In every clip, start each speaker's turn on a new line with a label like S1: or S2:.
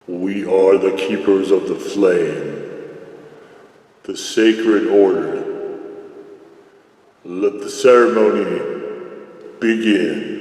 S1: We are the keepers of the flame, the sacred order. Let the ceremony begin.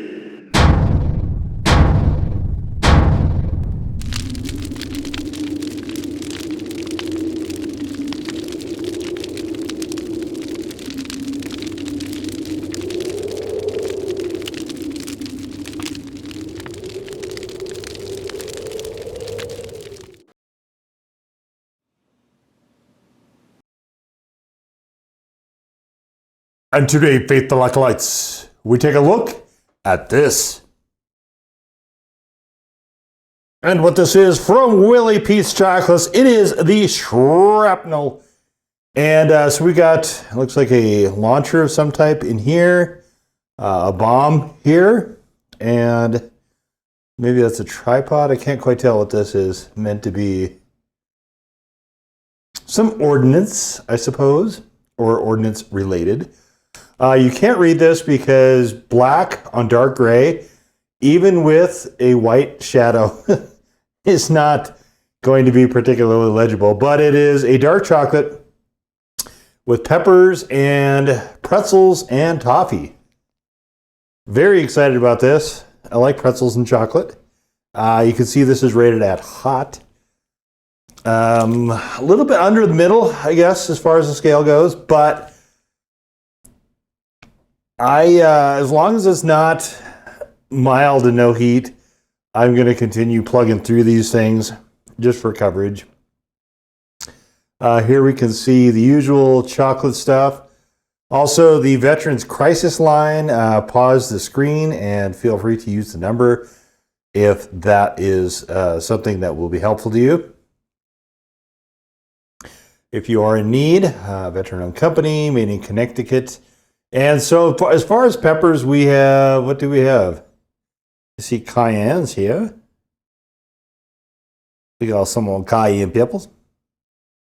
S2: And today, faithful acolytes, we take a look at this. And what this is from Willy Pete's Chocolates, it is the Shrapnel. And so we got, it looks like a launcher of some type in here, a bomb here, and maybe that's a tripod. I can't quite tell what this is meant to be. Some ordnance, I suppose, or ordnance related. You can't read this because black on dark gray, even with a white shadow, is not going to be particularly legible. But it is a dark chocolate with peppers and pretzels and toffee. Very excited about this. I like pretzels and chocolate. You can see this is rated at hot. A little bit under the middle, I guess, as far as the scale goes, but as long as it's not mild and no heat, I'm going to continue plugging through these things just for coverage. Here we can see the usual chocolate stuff. Also, the Veterans Crisis line. Pause the screen and feel free to use the number if that is something that will be helpful to you. If you are in need, veteran-owned company, made in Connecticut. And so as far as peppers, we have, what do we have? You see cayennes here. We got some cayenne peppers.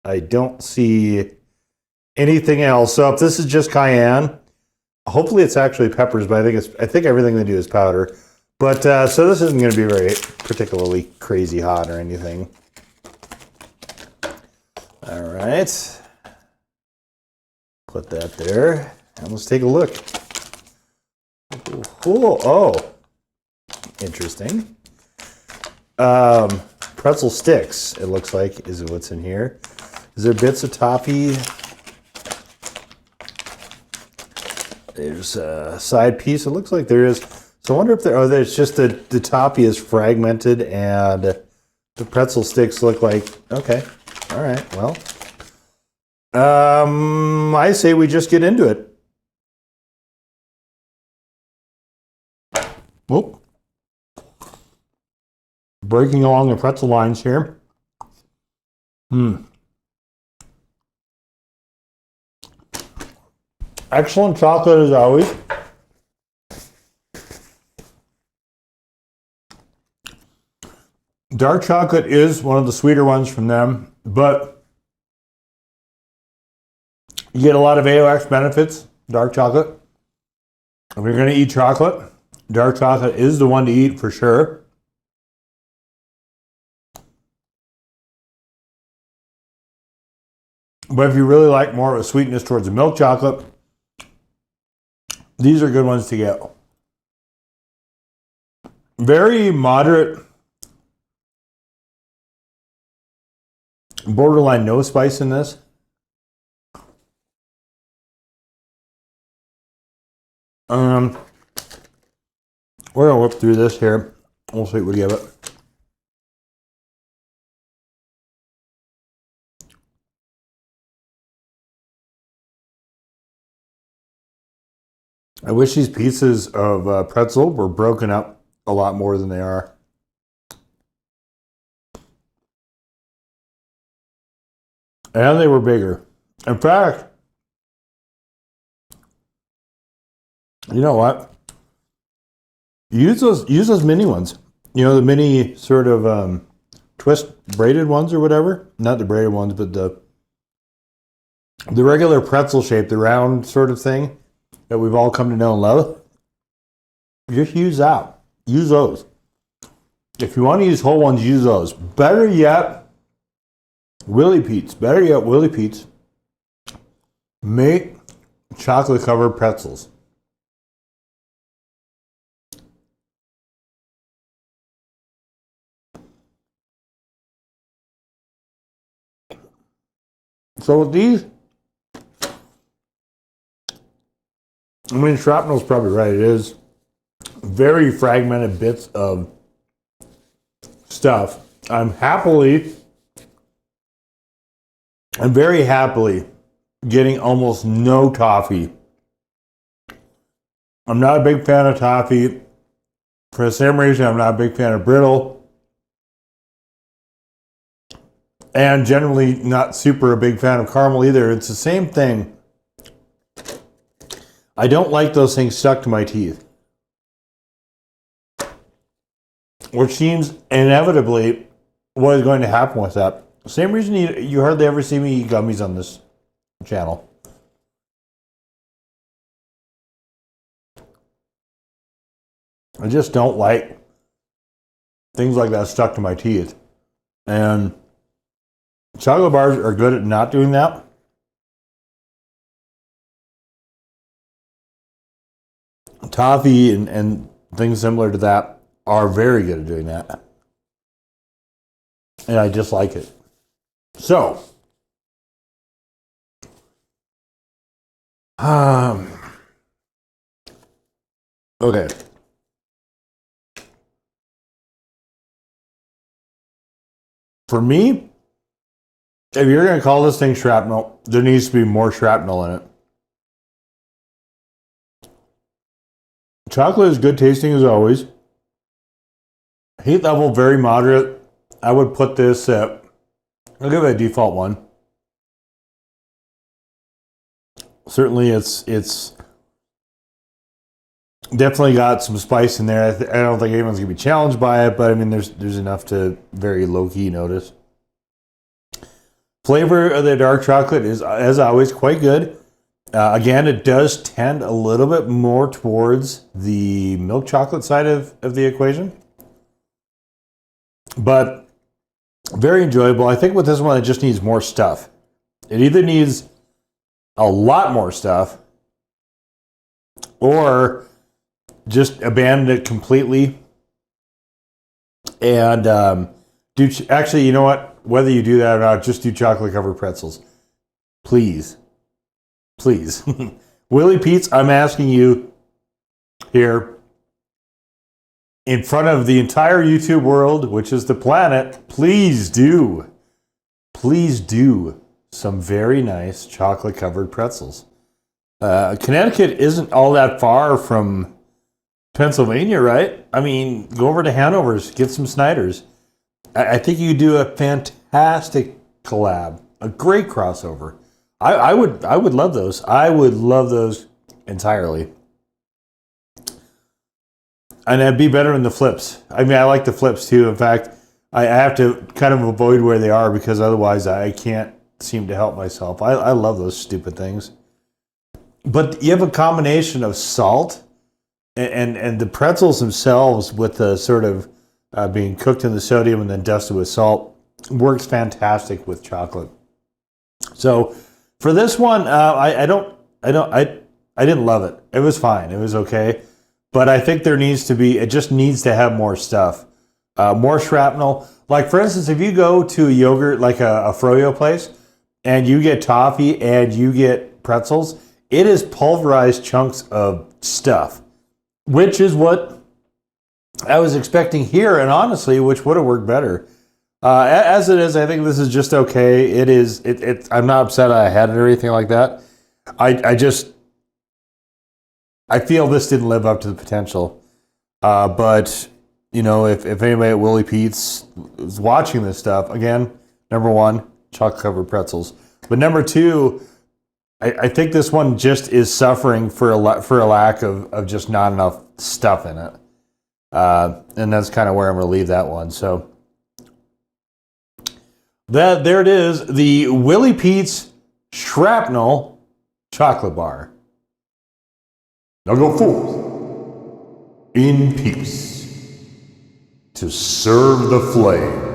S2: I don't see anything else. So if this is just cayenne, hopefully it's actually peppers, but I think everything they do is powder. But so this isn't going to be very particularly crazy hot or anything. All right. Put that there. And let's take a look. Oh, interesting. Pretzel sticks, it looks like, is what's in here. Is there bits of toffee? There's a side piece. It looks like there is. So I wonder if there's just the toffee is fragmented and the pretzel sticks look like, okay, all right, well. I say we just get into it. Whoop. Breaking along the pretzel lines here. Excellent chocolate as always. Dark chocolate is one of the sweeter ones from them, but you get a lot of FOH benefits, dark chocolate. If you're going to eat chocolate, dark chocolate is the one to eat for sure. But if you really like more of a sweetness towards the milk chocolate, these are good ones to get. Very moderate, borderline no spice in this. We're going to whip through this here. We'll see what we give it. I wish these pieces of pretzel were broken up a lot more than they are. And they were bigger. In fact, you know what? Use those mini ones. You know, the mini sort of twist braided ones or whatever. Not the braided ones, but the regular pretzel shape, the round sort of thing that we've all come to know and love. Just use that. Use those. If you want to use whole ones, use those. Better yet, Willy Pete's. Better yet, Willy Pete's. Make chocolate covered pretzels. So with these, I mean, Shrapnel's probably right. It is very fragmented bits of stuff. I'm very happily getting almost no toffee. I'm not a big fan of toffee. For the same reason, I'm not a big fan of brittle. And generally not super a big fan of caramel either. It's the same thing. I don't like those things stuck to my teeth. Which seems inevitably what is going to happen with that. Same reason you hardly ever see me eat gummies on this channel. I just don't like things like that stuck to my teeth. And chocolate bars are good at not doing that. Toffee and things similar to that are very good at doing that. And I just like it. So, okay. For me, if you're going to call this thing shrapnel, there needs to be more shrapnel in it. Chocolate is good tasting as always. Heat level very moderate. I would put this at, I'll give it a default 1. Certainly it's definitely got some spice in there. I don't think anyone's going to be challenged by it, but I mean there's enough to very low-key notice. Flavor of the dark chocolate is, as always, quite good. Again, it does tend a little bit more towards the milk chocolate side of the equation. But very enjoyable. I think with this one, it just needs more stuff. It either needs a lot more stuff or just abandon it completely. And actually, you know what? Whether you do that or not, just do chocolate covered pretzels. Please. Please. Willy Pete's, I'm asking you here in front of the entire YouTube world, which is the planet, please do some very nice chocolate covered pretzels. Connecticut isn't all that far from Pennsylvania, right? I mean, go over to Hanover's, get some Snyder's. I think you do a fantastic collab, a great crossover. I would love those. I would love those entirely. And it'd be better in the flips. I mean, I like the flips too. In fact, I have to kind of avoid where they are because otherwise I can't seem to help myself. I love those stupid things. But you have a combination of salt and the pretzels themselves with the sort of being cooked in the sodium and then dusted with salt works fantastic with chocolate. So for this one, I didn't love it. It was fine. It was okay. But I think it just needs to have more stuff. More shrapnel. Like for instance, if you go to a yogurt, like a froyo place, and you get toffee and you get pretzels, it is pulverized chunks of stuff, which is what I was expecting here, and honestly, which would have worked better. As it is, I think this is just okay. I'm not upset I had it or anything like that. I feel this didn't live up to the potential. But, you know, if anybody at Willy Pete's is watching this stuff, again, number 1, chocolate-covered pretzels. But number 2, I think this one just is suffering for a lack of just not enough stuff in it. And that's kind of where I'm going to leave that one. So there it is, the Willy Pete's Shrapnel Chocolate Bar. Now go forth in peace
S1: to serve the flame.